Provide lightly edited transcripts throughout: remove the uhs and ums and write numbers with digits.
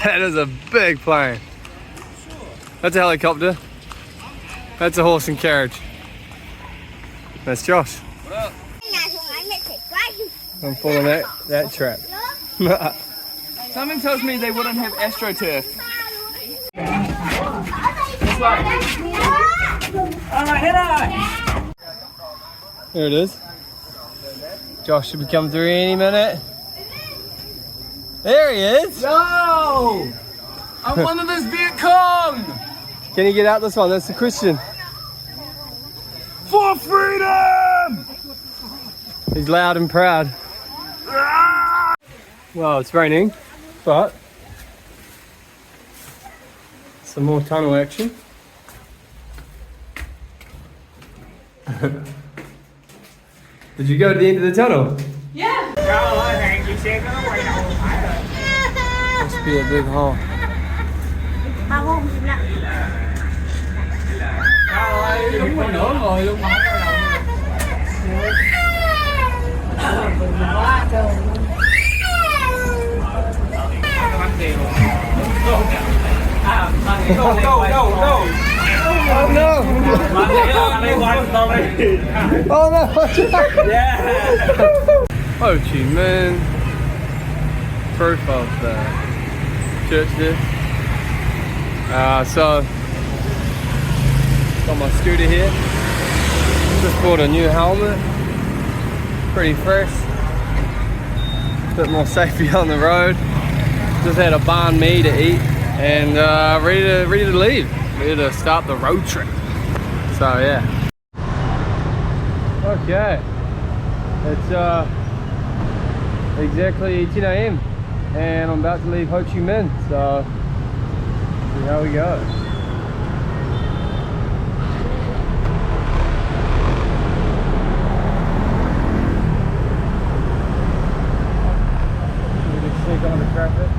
That is a big plane. That's a helicopter. That's a horse and carriage. That's Josh. What up? I'm pulling that trap. Something tells me they wouldn't have AstroTurf. There it is. Josh should be coming through any minute. There he is. Yo! I'm one of this Viet Cong! Can you get out this one? That's the question. For freedom! He's loud and proud. Well, it's raining, but some more tunnel action. Did you go to the end of the tunnel? Yeah. Must be a big hole. Oh no! Oh no! Ho Chi Minh. Proof of the church there. So got my scooter here. Just bought a new helmet. Pretty fresh. Bit more safety on the road. Just had a banh mi to eat and ready to leave. Ready to start the road trip. So yeah. Okay. It's exactly 10 AM and I'm about to leave Ho Chi Minh. So see how we go. Sneak on the traffic.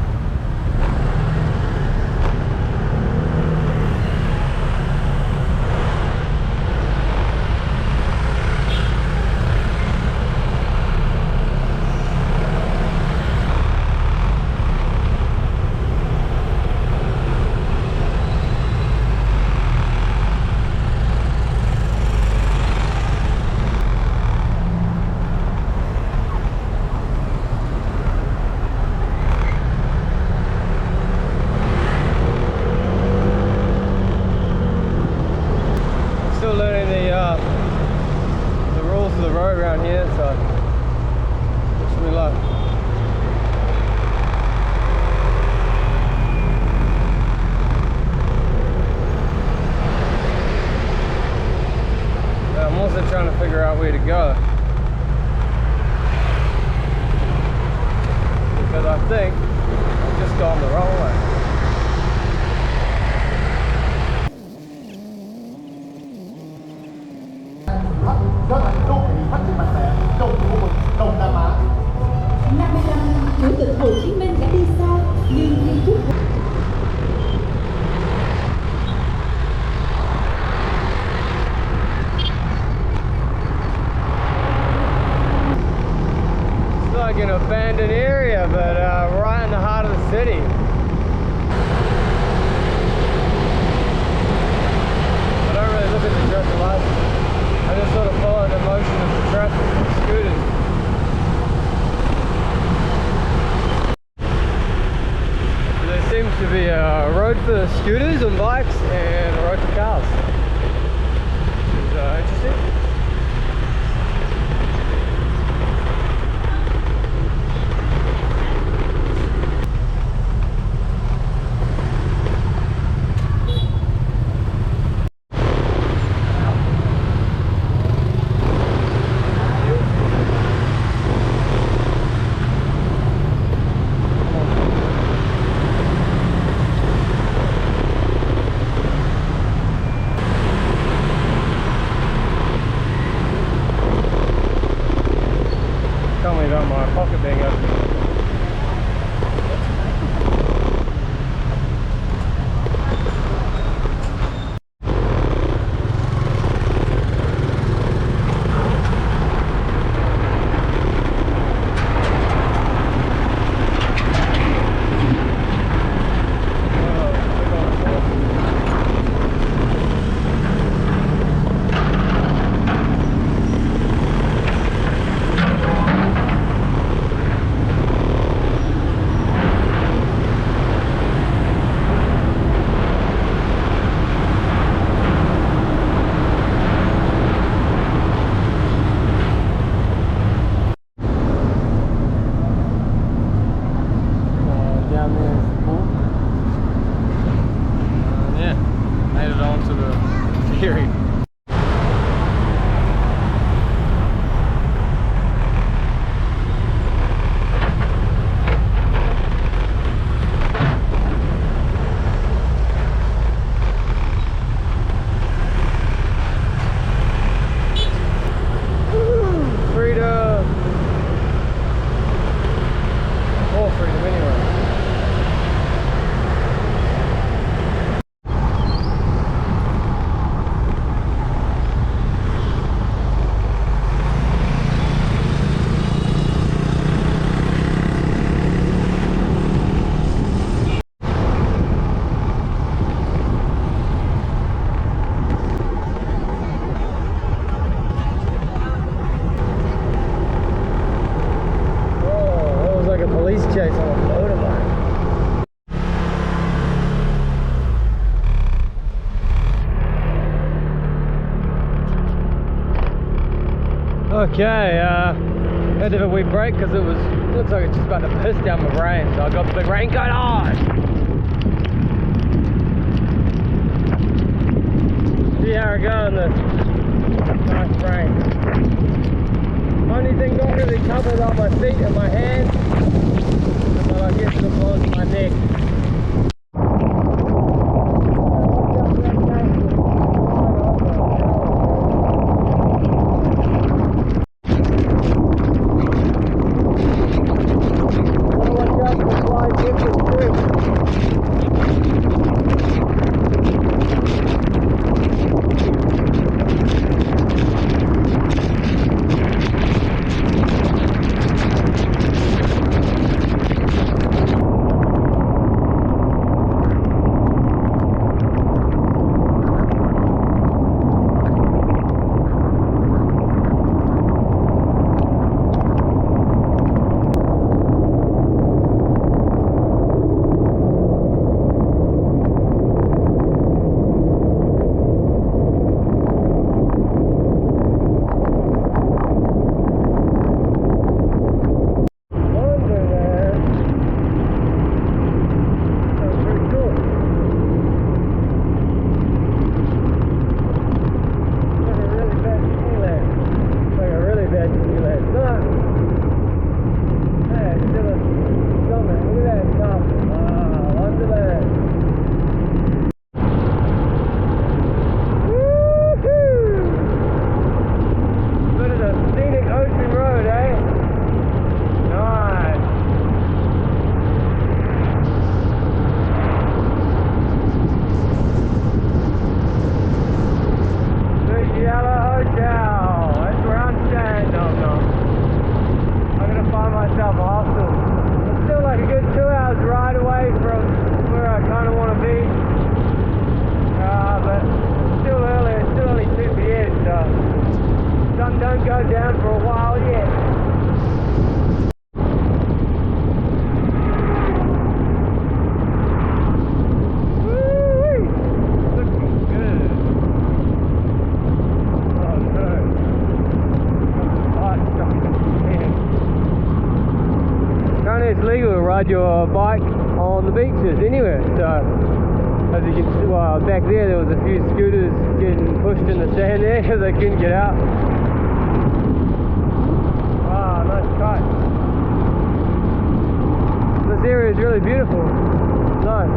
Trying to figure out where to go because I think I've just gone the wrong way. Chủ tịch Hồ Chí Minh đã đi xa nhưng di chúc Like an abandoned area, but right in the heart of the city. I don't really look at the traffic lights. I just sort of follow the motion of the traffic and scooters. There seems to be a road for scooters and bikes and a road for cars. Which is interesting. full. Yeah, made it onto the ferry. Okay, had to have a wee break because it looks like it's just about to piss down with rain, so I got the big raincoat on. See how I go in this nice rain. Only thing not really covered are my feet and my hands, but I guess it blows my neck. Ride your bike on the beaches anywhere. So as you can see, well, back there was a few scooters getting pushed in the sand there because they couldn't get out. Wow, nice cut. This area is really beautiful. Nice.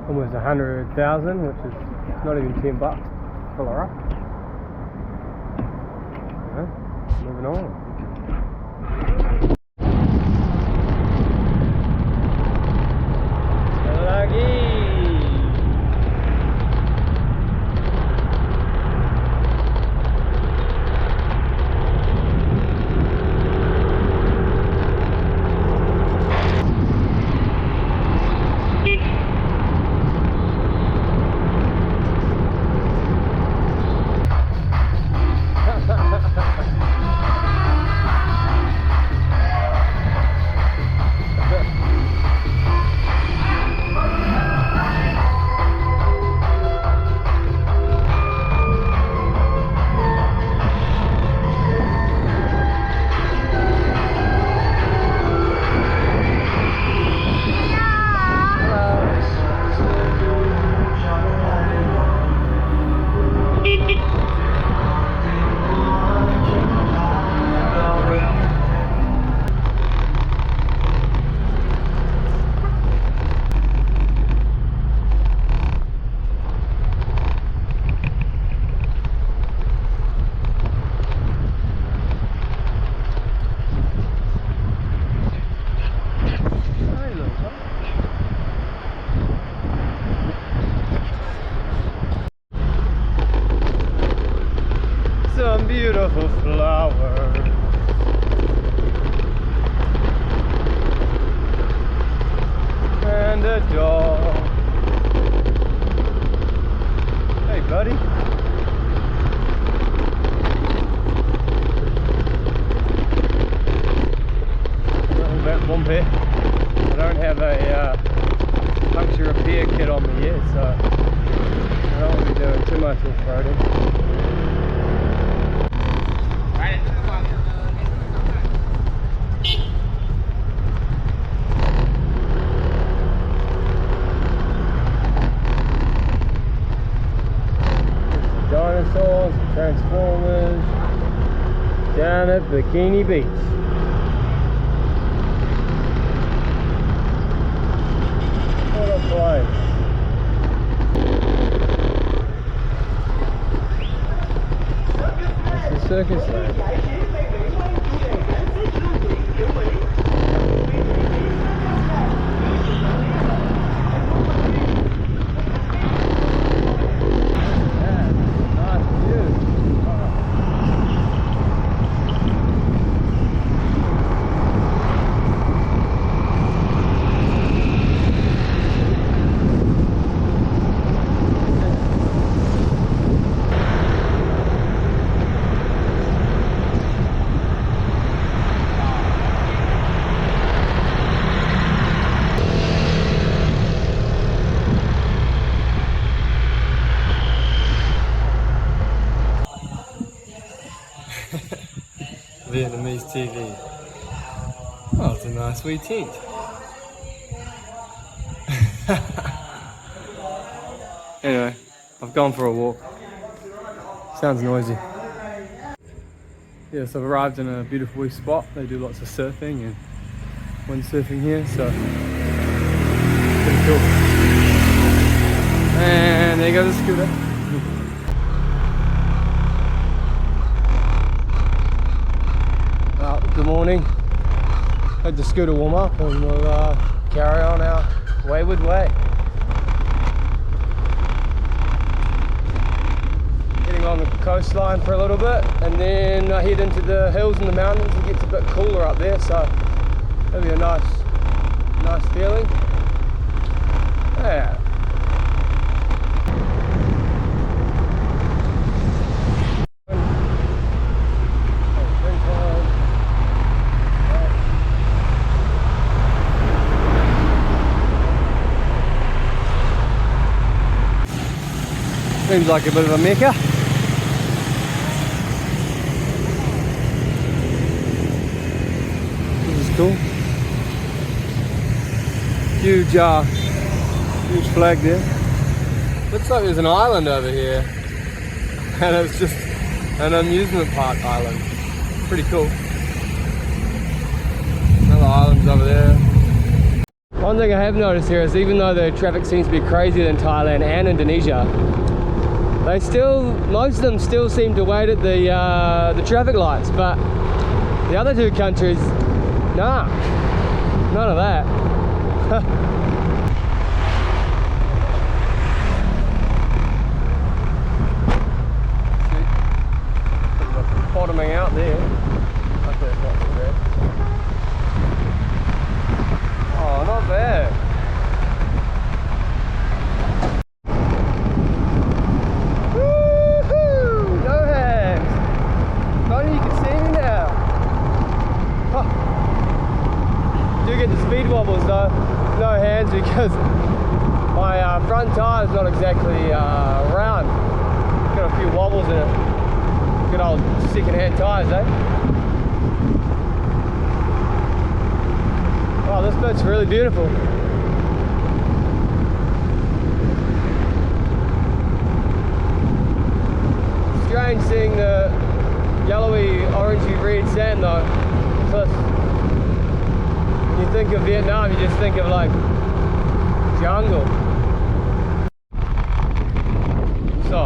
Almost 100,000, which is not even $10 to fill her up. Moving on. bumpy. I don't have a puncture repair kit on me yet, so I don't want to be doing too much off-roading. Dinosaurs, Transformers, down at Bikini Beach. What a place. It's the circus land. Vietnamese TV. Oh, it's a nice wee tent. Anyway, I've gone for a walk. Sounds noisy. Yes, I've arrived in a beautiful wee spot. They do lots of surfing and windsurfing here, so pretty cool. And there goes the scooter. Good morning. Had the scooter warm up and we'll carry on our wayward way. Getting along the coastline for a little bit and then I head into the hills and the mountains. It gets a bit cooler up there, so it'll be a nice feeling. Yeah. Seems like a bit of a mecca. This is cool. Huge flag there. Looks like there's an island over here. And it's just an amusement park island. Pretty cool. Another island's over there. One thing I have noticed here is even though the traffic seems to be crazier than Thailand and Indonesia, most of them still seem to wait at the traffic lights, but the other two countries, nah, none of that. See, bottoming out there. Hopefully it's not too bad. Oh, not bad. Speed wobbles though, no hands because my front tyre is not exactly round. Got a few wobbles in it. Good old second-hand tyres, eh? Oh, this bit's really beautiful. Strange seeing the yellowy, orangey, red sand though. When you think of Vietnam, you just think of like jungle. So,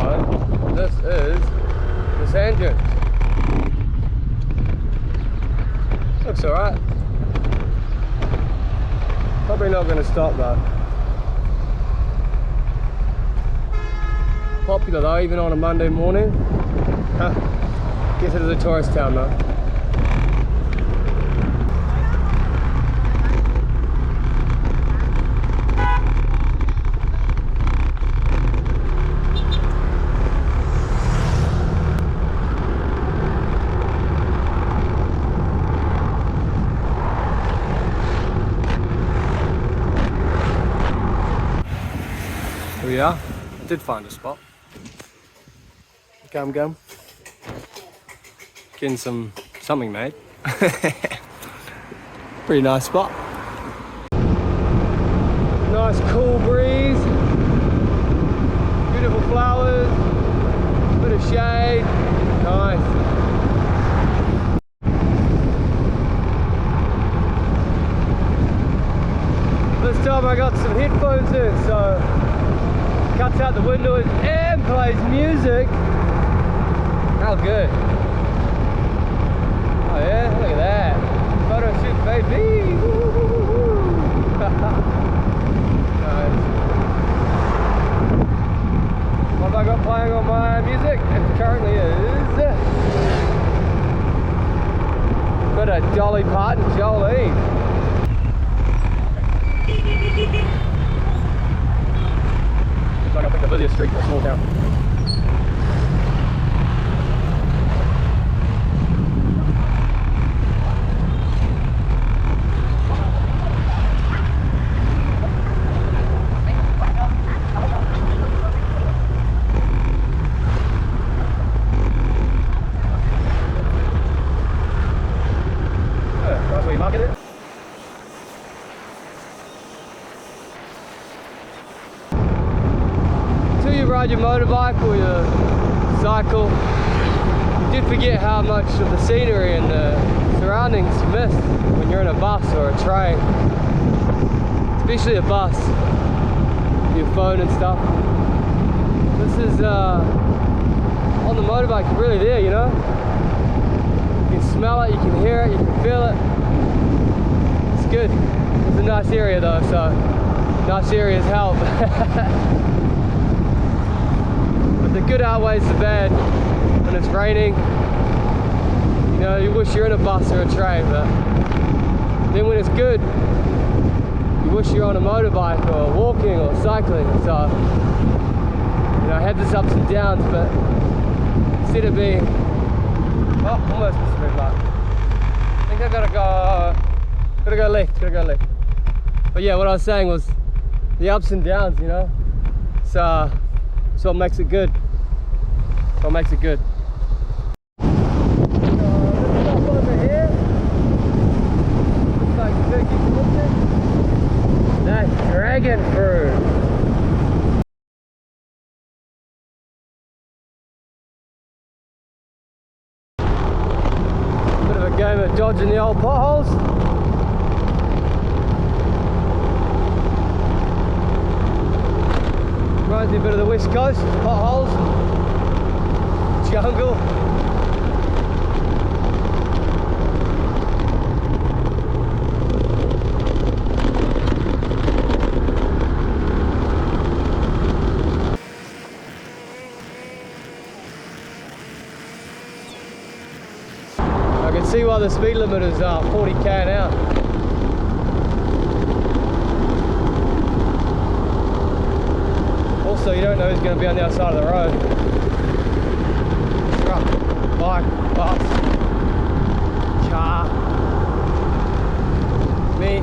this is the sand dunes. Looks alright. Probably not going to stop though. Popular though, even on a Monday morning. Guess it is a tourist town though. we are. Did find a spot. Gum. Getting something made. Pretty nice spot. Nice cool breeze. Beautiful flowers. Bit of shade. Nice. This time I got some headphones in, so cuts out the windows and plays music. How good. Oh yeah, look at that. Photo shoot, baby. Nice. What have I got playing on my music? It currently is bit of Dolly Parton, Jolene. Looks like I picked the busiest street in a small town. Nice way you market it. Until you ride your motorbike or your cycle, you did forget how much of the scenery and the surroundings you miss when you're in a bus or a train. Especially a bus, your phone and stuff. This is, on the motorbike, you're really there, you know? You can smell it, you can hear it, you can feel it. It's good. It's a nice area though, so nice areas help. But the good outweighs the bad when it's raining. You know, you wish you're in a bus or a train, but then when it's good, you wish you're on a motorbike or walking or cycling. So, you know, I had this ups and downs, but instead of being, oh, almost missed the red light. I think I gotta go left. But yeah, what I was saying was the ups and downs, you know. So what makes it good. That's dragon fruit. Bit of a game of dodging the old potholes. Reminds me a bit of the West Coast, potholes, jungle. I can see why the speed limit is 40k an hour. Also, you don't know who's going to be on the other side of the road. Truck, bike, bus, car, me.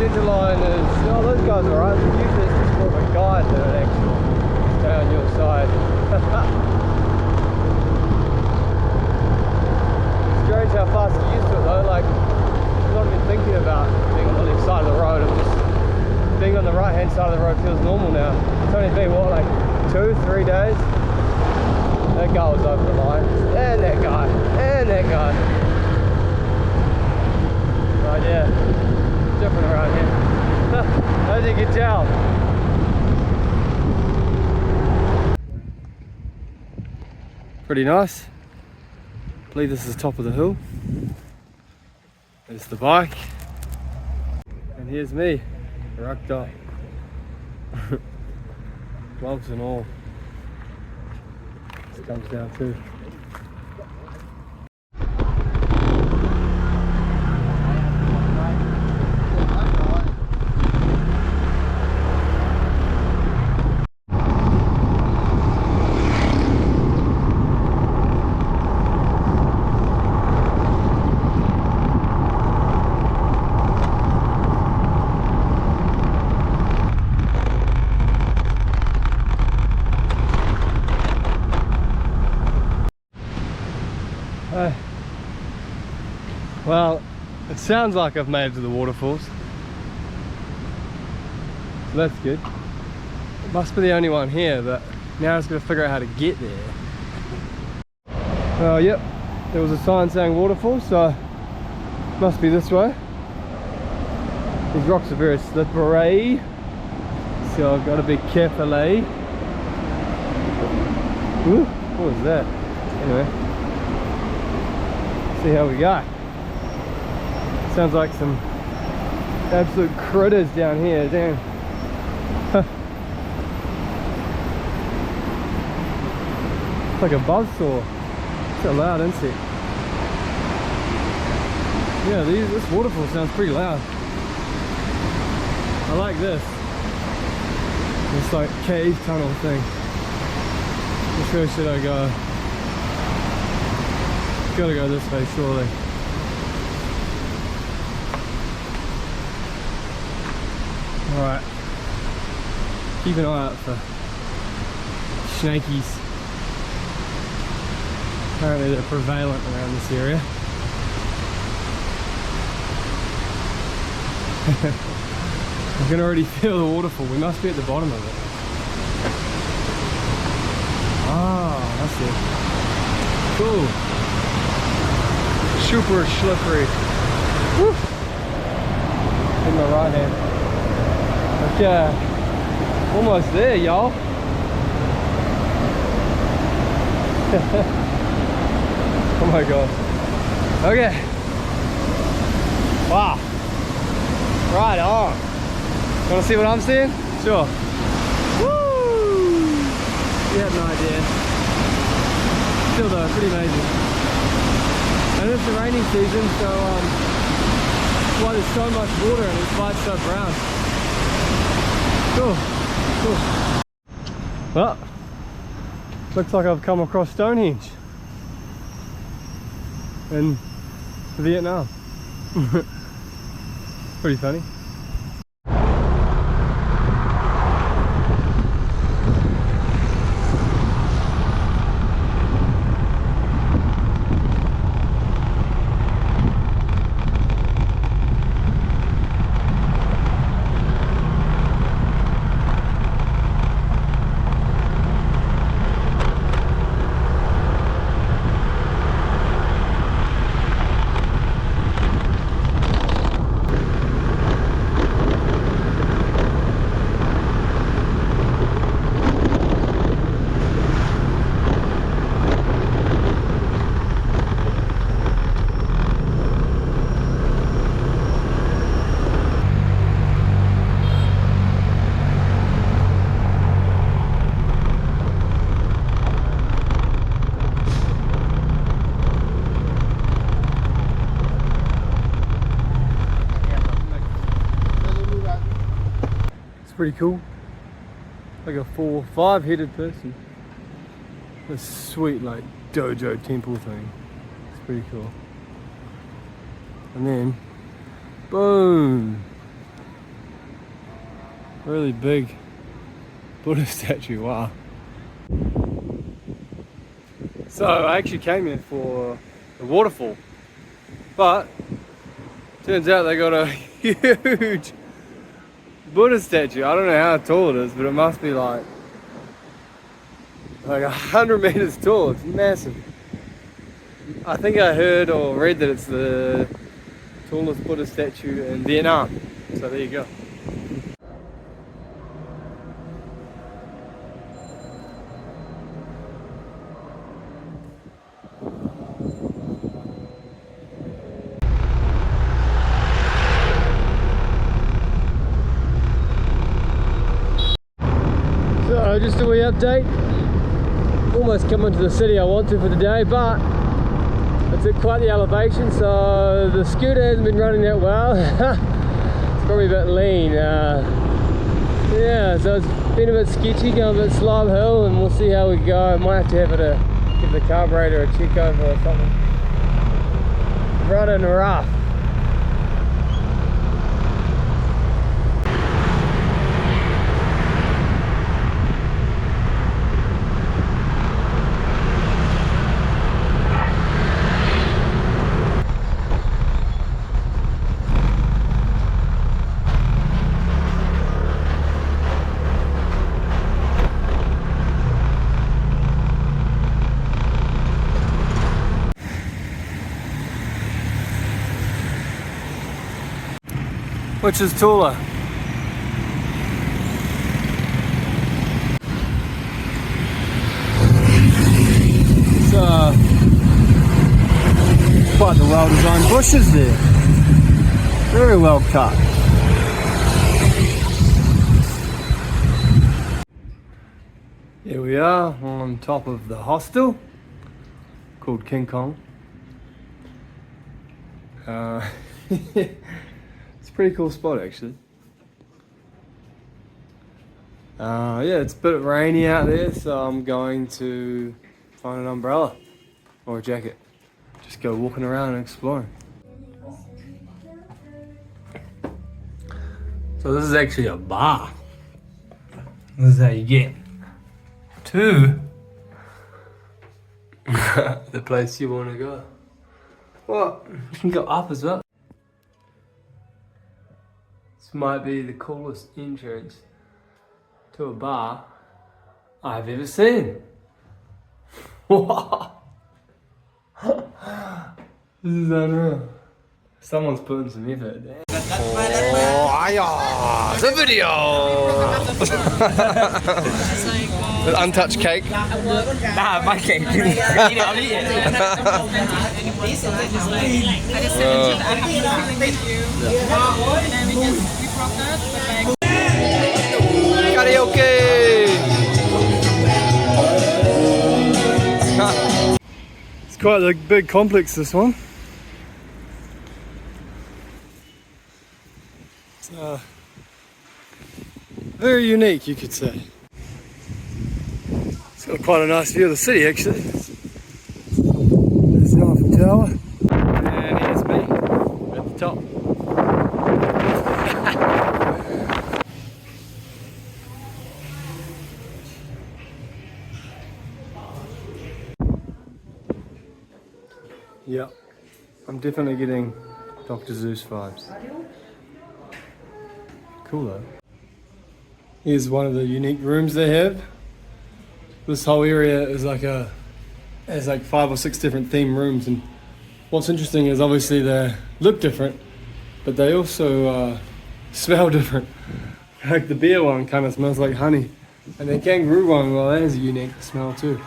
Centerline is, oh, those guys are right. Usually it's just more of a guide than an actual stay on your side. Strange how fast I'm used to it though. Like, I'm not even thinking about being on the left side of the road. I'm just being on the right hand side of the road feels normal now. It's only been what, like 2-3 days? That guy was over the line. And that guy. And that guy. Right, yeah. Different around here, as you can tell. Pretty nice. I believe this is the top of the hill. There's the bike. And here's me, rucked up. Gloves and all. This comes down too. Well, it sounds like I've made it to the waterfalls. So that's good. It must be the only one here, but now I just gotta figure out how to get there. Oh, yep. There was a sign saying waterfall, so must be this way. These rocks are very slippery, so I've got to be careful. Ooh, what was that? Anyway, see how we go. Sounds like some absolute critters down here, damn. It's like a buzzsaw. It's a loud insect. Yeah, this waterfall sounds pretty loud. I like this. This like cave tunnel thing. Which way should I go? Gotta go this way, surely. Alright. Keep an eye out for snakies. Apparently they're prevalent around this area. I can already feel the waterfall. We must be at the bottom of it. Ah, that's it. Cool. Super slippery. Woo. In my right hand. Okay. Almost there, y'all. Oh my god. Okay. Wow. Right on. Want to see what I'm seeing? Sure. Woo! You have no idea. Still though, pretty amazing. And it's the rainy season, so that's why there's so much water and it's why it's so brown. Cool. Cool. Well, looks like I've come across Stonehenge in Vietnam. Pretty funny. Pretty cool. Like a 4 or 5 headed person. This sweet like dojo temple thing. It's pretty cool. And then boom, really big Buddha statue. Wow. So I actually came here for the waterfall, but turns out they got a huge Buddha statue. I don't know how tall it is, but it must be like 100 meters tall. It's massive. I think I heard or read that it's the tallest Buddha statue in Vietnam. So there you go. So just a wee update. Almost coming to the city I want to for the day, but it's at quite the elevation, so the scooter hasn't been running that well. It's probably a bit lean. Yeah, so it's been a bit sketchy, going a bit slow uphill, and we'll see how we go. I might have to have it give the carburetor a check over or something. Running rough. Which is taller? Quite the well-designed bushes there. Very well cut. Here we are on top of the hostel called King Kong. It's a pretty cool spot actually. Yeah, it's a bit rainy out there, so I'm going to find an umbrella or a jacket. Just go walking around and exploring. So this is actually a bar. This is how you get to the place you want to go. Well, you can go up as well. This might be the coolest entrance to a bar I've ever seen. Wow. This is unreal. Someone's putting some effort there. Oh, it's a video! With untouched cake. Nah, my cake. I'll eat it. Karaoke! It's quite a big complex, this one. It's very unique, you could say. It's got quite a nice view of the city, actually. There's the Eiffel Tower. And here's me at the top. Yeah, I'm definitely getting Dr. Zeus vibes. Cool though. Here's one of the unique rooms they have. This whole area is has like 5 or 6 different theme rooms, and what's interesting is obviously they look different, but they also smell different. Like the beer one kind of smells like honey, and the kangaroo one, well, that has a unique smell too.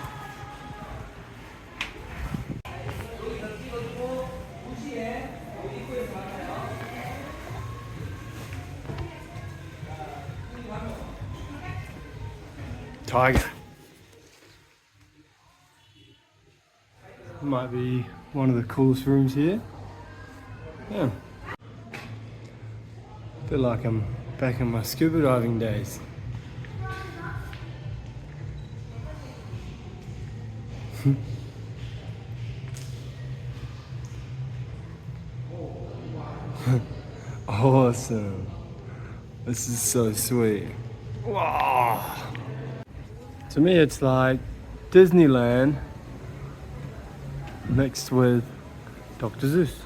Tiger. Might be one of the coolest rooms here. Yeah. Feel like I'm back in my scuba diving days. Awesome. This is so sweet. Wow. To me, it's like Disneyland mixed with Dr. Zeus.